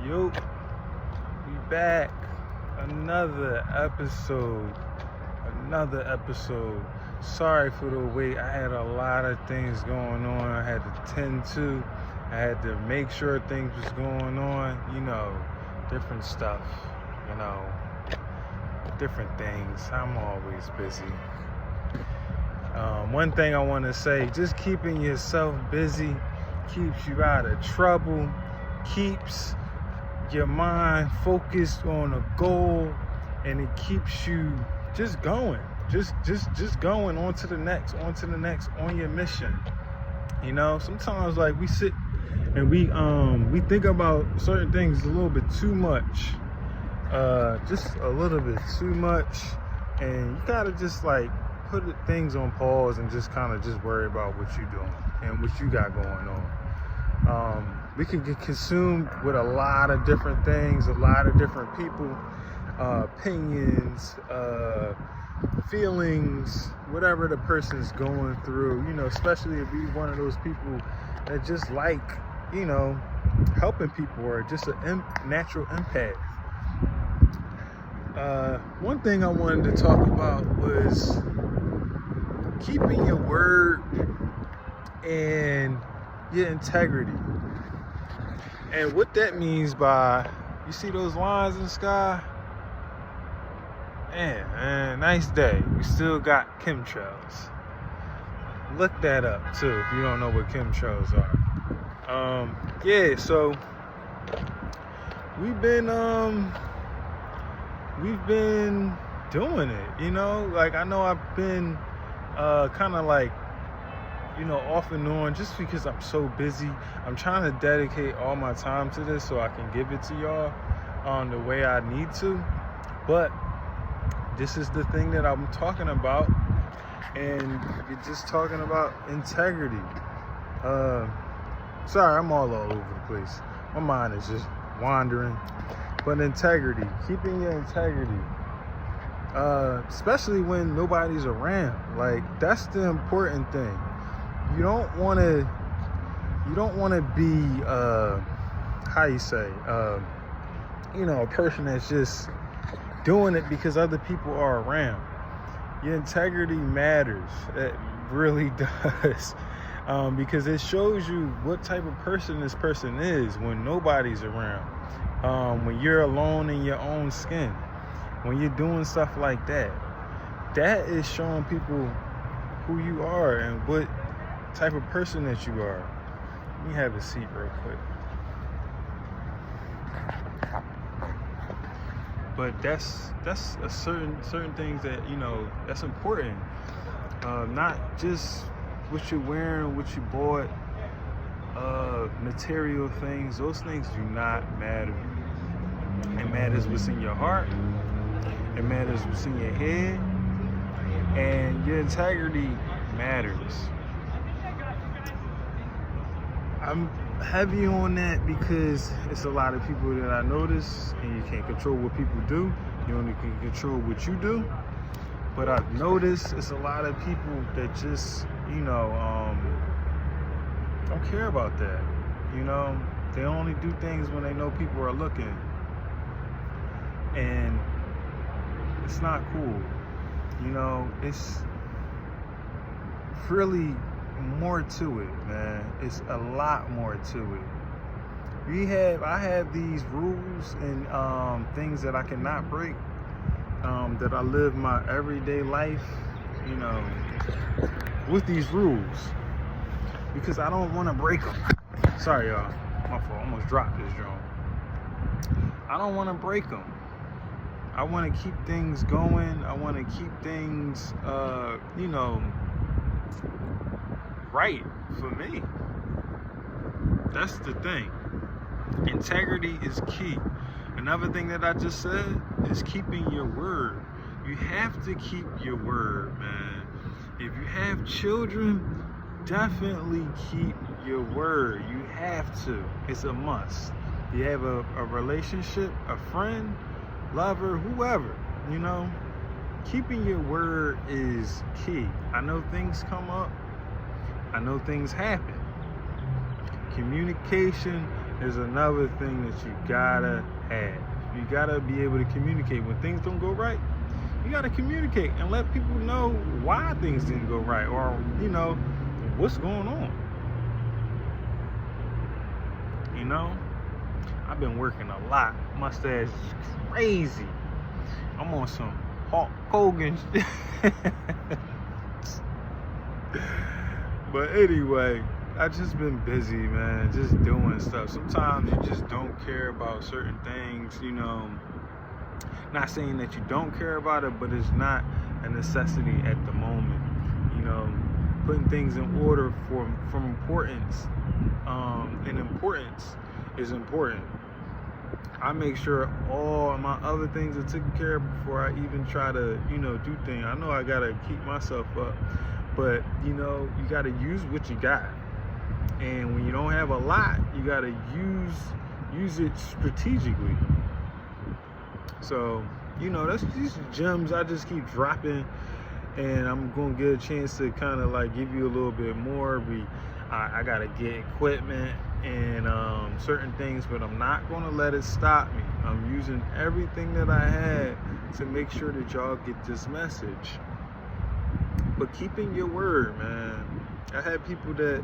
Yo, we back. Another episode. Sorry for the wait. I had a lot of things going on. I had to tend to. I had to make sure things was going on. Different stuff. Different things. I'm always busy. One thing I want to say, just keeping yourself busy keeps you out of trouble, keeps your mind focused on a goal, and it keeps you just going, just going on to the next, on your mission. Sometimes like we sit and we think about certain things a little bit too much, just a little bit too much, and you gotta just like put things on pause and just kind of just worry about what you're doing and what you got going on. We can get consumed with a lot of different things, a lot of different people, opinions, feelings, whatever the person's going through, especially if you're one of those people that just like, helping people or just a natural empath. One thing I wanted to talk about was keeping your word and your integrity. And what that means by, you see those lines in the sky? Man, nice day. We still got chemtrails. Look that up too if you don't know what chemtrails are. So we've been doing it, like I know I've been kind of like, off and on, just because I'm so busy. I'm trying to dedicate all my time to this so I can give it to y'all the way I need to. But this is the thing that I'm talking about, and you're just talking about integrity. Sorry, I'm all over the place. My mind is just wandering. But integrity, keeping your integrity, especially when nobody's around. Like, that's the important thing. You don't want to be a person that's just doing it because other people are around. Your integrity matters. It really does. Because it shows you what type of person this person is when nobody's around. When you're alone in your own skin, when you're doing stuff like that, that is showing people who you are and what type of person that you are. Let me have a seat real quick. But that's a certain things that that's important. Not just what you're wearing, what you bought, material things. Those things do not matter. It matters what's in your heart. It matters what's in your head, and your integrity matters. I'm heavy on that because it's a lot of people that I notice, and you can't control what people do. You only can control what you do. But I've noticed it's a lot of people that just, don't care about that. They only do things when they know people are looking. And it's not cool. It's really more to it, man. It's a lot more to it. I have these rules and things that I cannot break, that I live my everyday life, with these rules, because I don't want to break them. Sorry, y'all. My fault. I almost dropped this joint. I don't want to break them. I want to keep things going. I want to keep things, right for me. That's the thing. Integrity is key. Another thing that I just said is keeping your word. You have to keep your word, man. If you have children, definitely keep your word. You have to. It's a must. You have a relationship, a friend, lover, whoever, keeping your word is key. I know things come up. I know things happen. Communication is another thing that you gotta have. You gotta be able to communicate. When things don't go right, you gotta communicate and let people know why things didn't go right, or what's going on. I've been working a lot. My stash is crazy. I'm on some Hulk Hogan shit. But anyway, I just been busy, man, just doing stuff. Sometimes you just don't care about certain things, Not saying that you don't care about it, but it's not a necessity at the moment. Putting things in order from importance, and importance is important. I make sure all my other things are taken care of before I even try to, do things. I know I gotta keep myself up, but you gotta use what you got. And when you don't have a lot, you gotta use it strategically. So, that's these gems I just keep dropping, and I'm gonna get a chance to kind of like give you a little bit more. I gotta get equipment and certain things, but I'm not gonna let it stop me. I'm using everything that I had to make sure that y'all get this message. But keeping your word, man. I had people that,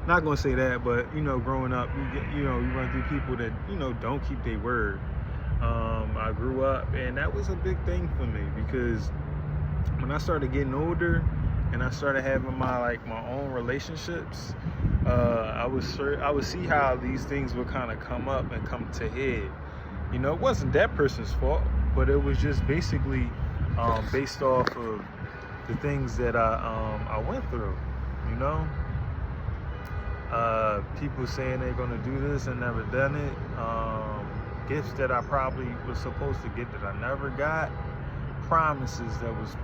not gonna say that, but growing up, you run through people that don't keep their word. I grew up, and that was a big thing for me, because when I started getting older and I started having my own relationships, I would see how these things would kind of come up and come to head. It wasn't that person's fault, but it was just basically based off of the things that I went through. People saying they're gonna do this and never done it. Gifts that I probably was supposed to get that I never got. Promises that was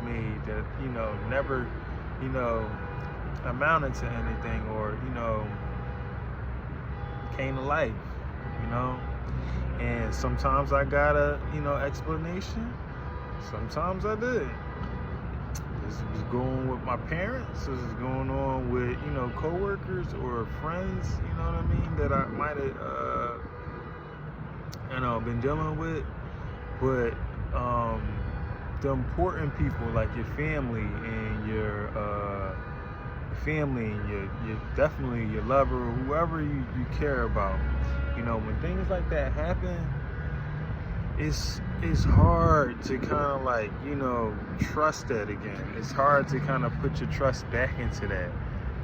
made that never amounted to anything, or came to life. And sometimes I got a explanation. Sometimes I did. This was going with my parents. This is going on with coworkers or friends. That I might have been dealing with. But the important people, like your family and your definitely your lover, or whoever you care about. When things like that happen, it's hard to kind of trust that again. It's hard to kind of put your trust back into that.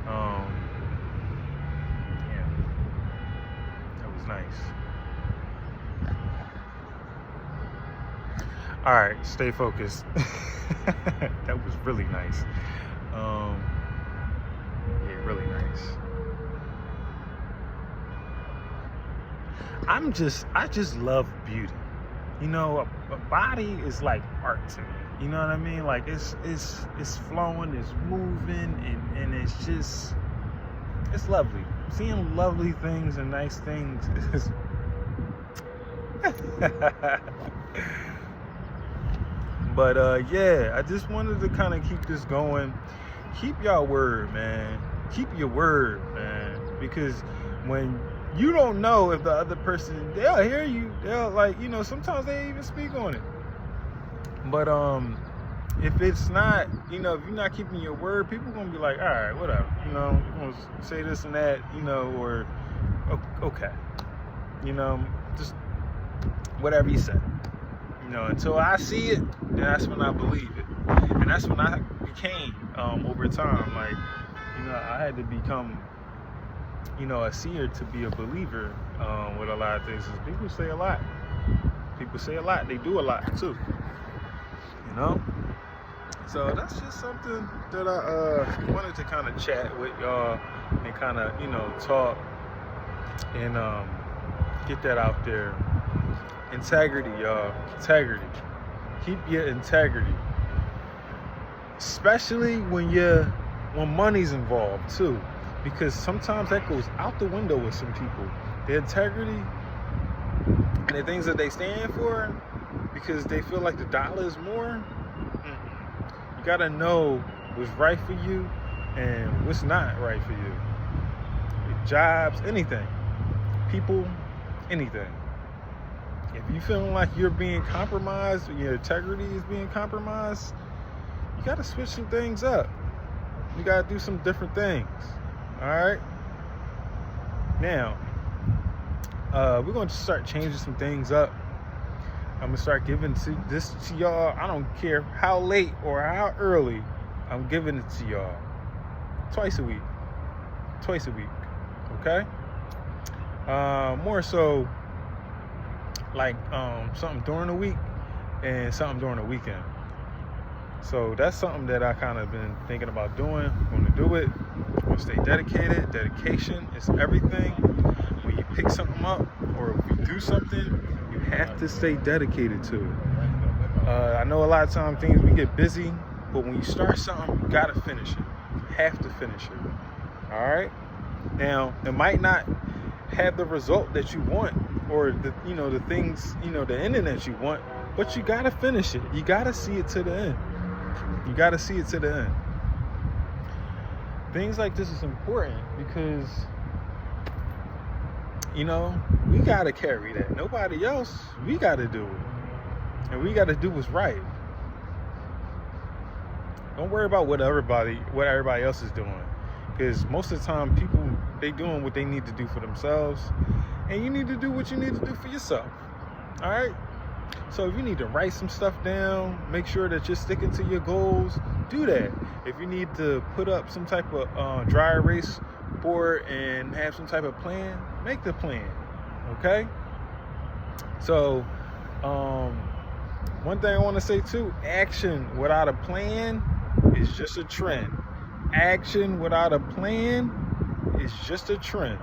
Yeah, that was nice. All right, stay focused. That was really nice. Yeah, really nice. I just love beauty. A body is like art to me. You know what I mean? Like it's flowing, it's moving, and it's lovely. Seeing lovely things and nice things is But yeah, I just wanted to kind of keep this going. Keep your word, man. Keep your word, man. Because when you don't know if the other person, they'll hear you. They'll sometimes they even speak on it. But if it's not, if you're not keeping your word, people are gonna be like, all right, whatever. You're gonna say this and that, or okay. Just whatever you say. Until I see it, then that's when I believe it. And that's when I became, over time, I had to become, a seer to be a believer with a lot of things. People say a lot. They do a lot, too. So that's just something that I wanted to kind of chat with y'all and kind of, talk and get that out there. Integrity, y'all. Integrity. Keep your integrity. Especially when money's involved too. Because sometimes that goes out the window with some people. Their integrity and the things that they stand for, because they feel like the dollar is more. You gotta know what's right for you and what's not right for you. jobs, anything, people, anything. If you feeling like you're being compromised, or your integrity is being compromised, you got to switch some things up. You got to do some different things. All right. Now, we're going to start changing some things up. I'm going to start giving this to y'all. I don't care how late or how early, I'm giving it to y'all. Twice a week. Okay? More so like something during the week and something during the weekend. So that's something that I kind of been thinking about doing. I'm going to do it. I'm going to stay dedicated. Dedication is everything. When you pick something up or if you do something, you have to stay dedicated to it. I know a lot of times we get busy, but when you start something, you got to finish it. You have to finish it. All right? Now, it might not have the result that you want or the things, the ending that you want, but you got to finish it. You got to see it to the end. Things like this is important because, we got to carry that. Nobody else, we got to do it. And we got to do what's right. Don't worry about what everybody else is doing. Because most of the time, people, they doing what they need to do for themselves. And you need to do what you need to do for yourself. All right? So if you need to write some stuff down, make sure that you're sticking to your goals, do that. If you need to put up some type of dry erase board and have some type of plan, make the plan. Okay? So, one thing I want to say too, action without a plan is just a trend. Action without a plan is just a trend.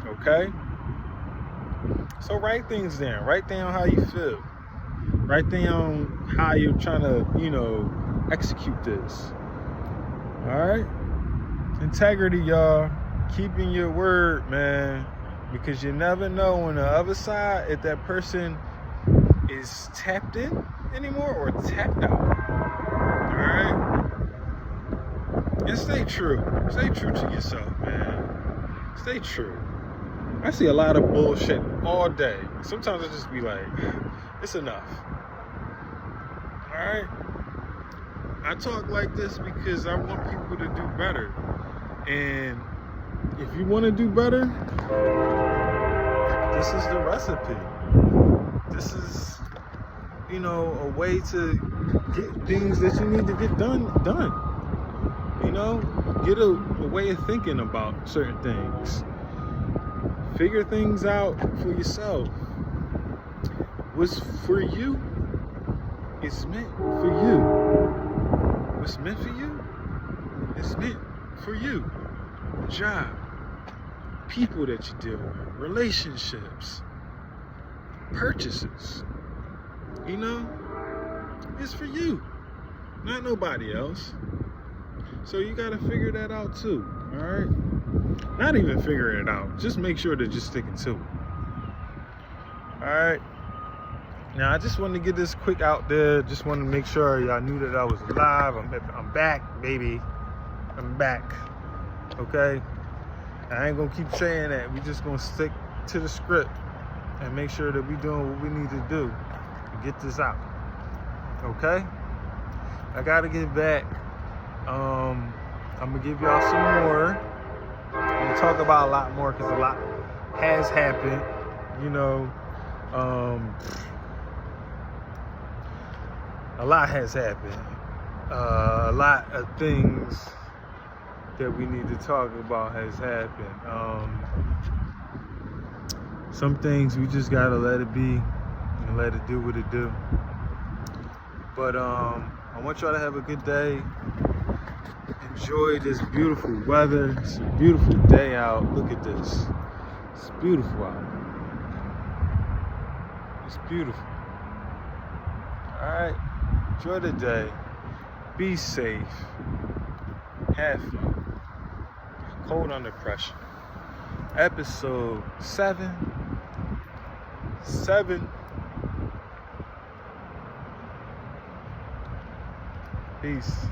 Okay? So write things down. Write down how you feel. Write down how you're trying to, execute this. Alright? Integrity, y'all. Keeping your word, man. Because you never know on the other side if that person is tapped in anymore or tapped out. Alright? And stay true. Stay true to yourself, man. Stay true. I see a lot of bullshit all day. Sometimes I just be like, it's enough. Alright? I talk like this because I want people to do better. And if you want to do better, this is the recipe. This is, a way to get things that you need to get done. Get a way of thinking about certain things. Figure things out for yourself. What's for you is meant for you. What's meant for you is meant for you. Job, people that you deal with, relationships, purchases. It's for you, not nobody else. So you got to figure that out too. All right. Not even figuring it out. Just make sure that you're sticking to it. Alright. Now, I just wanted to get this quick out there. Just wanted to make sure y'all knew that I was alive. I'm back, baby. I'm back. Okay? I ain't going to keep saying that. We just going to stick to the script and make sure that we doing what we need to do to get this out. Okay? I got to get back. I'm going to give y'all some more. I'm going to talk about a lot more because a lot has happened, a lot has happened. A lot of things that we need to talk about has happened. Some things we just got to let it be and let it do what it do. But I want y'all to have a good day. Enjoy this beautiful weather. It's a beautiful day out. Look at this. It's beautiful out. It's beautiful. Alright. Enjoy the day. Be safe. Have fun. Cold Under Pressure. Episode 7. Peace.